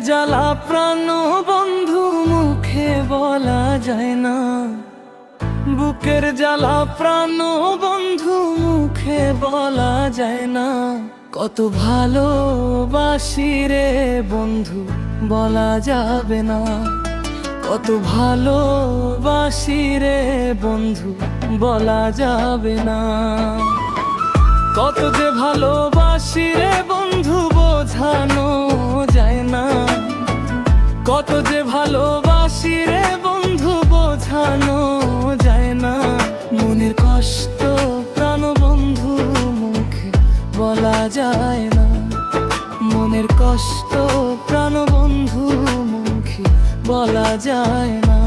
জ্বালা প্রাণ বন্ধু মুখে বলা যায় না, বুকের জ্বালা প্রাণ বন্ধু মুখে বলা যায় না। কত ভালোবাসি রে বন্ধু বলা যাবে না, কত ভালোবাসি রে বন্ধু বলা যাবে না। কত যে ভালোবাসি রে বন্ধু বোঝানো যায় না, কত যে ভালোবাসি রে বন্ধু বোঝানো যায় না। মনের কষ্ট প্রাণ বন্ধু মুখে বলা যায় না, মনের কষ্ট প্রাণ বন্ধু মুখে বলা যায় না।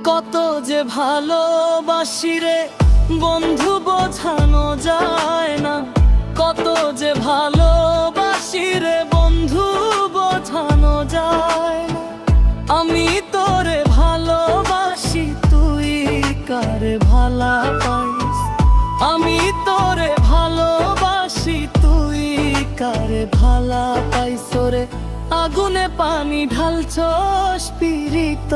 কত যে ভালোবাসি রে বন্ধু বোঝানো যায় না, কত যে ভালোবাসি রে বন্ধু বোঝানো যায় না। আমি তোরে ভালোবাসি তুই কারে ভালা পাইস, আমি তোরে ভালোবাসি তুই কারে ভালা পাইস রে। আগুনে পানি ঢালছস পীড়িত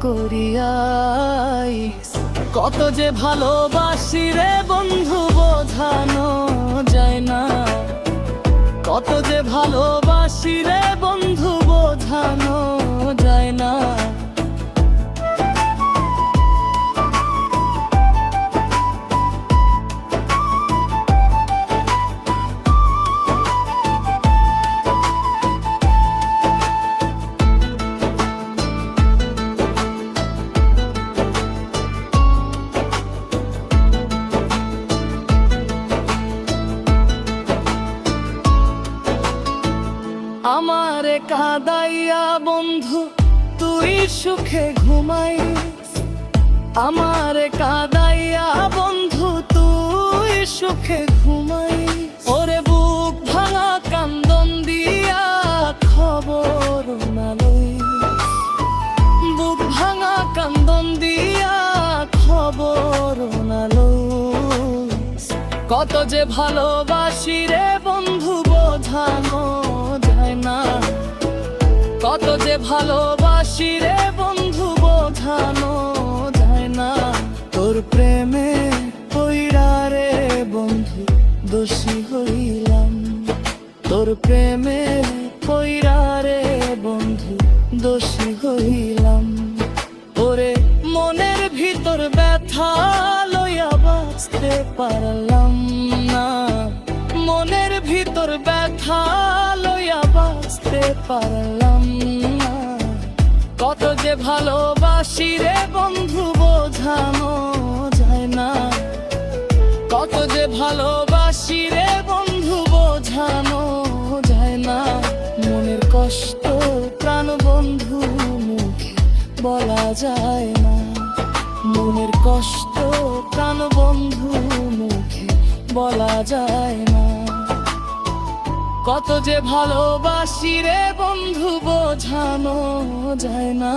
করিয়াইস। কত যে ভালোবাসি রে বন্ধু বোঝানো যায় না, কত যে ভালোবাসি রে বন্ধু বোঝানো যায় না। আমারে কাঁদাইয়া বন্ধু তুই সুখে ঘুমাইস, আমারে কাঁদাইয়া বন্ধু তুই সুখে ঘুমাইস। ওরে বুক ভাঙা কান্দন দিয়া খবর না লইস, বুক ভাঙা কান্দন দিয়া খবর না লইস। কত যে ভালোবাসি রে বন্ধু বোঝানো যায় না, কত যে ভালোবাসি রে বন্ধু বোঝানো যায় না। তোর প্রেমে পইড়া রে বন্ধু দোষী হইলাম, তোর প্রেমে পইড়া রে বন্ধু দোষী হইলাম। ওরে মনের ভিতর ব্যথা লইয়া বাঁচতে পারলাম না, মনের ভিতর ব্যথা লইয়া বাঁচতে পারলাম না। কত যে ভালোবাসি রে বন্ধু বোঝানো যায় না, কত যে ভালোবাসি রে বন্ধু বোঝানো যায় না। মনের কষ্ট প্রাণ বন্ধু মুখে বলা যায় না, মনের কষ্ট প্রাণ বন্ধু মুখে বলা যায় না। কত যে ভালোবাসি রে বন্ধু বোঝানো যায় না।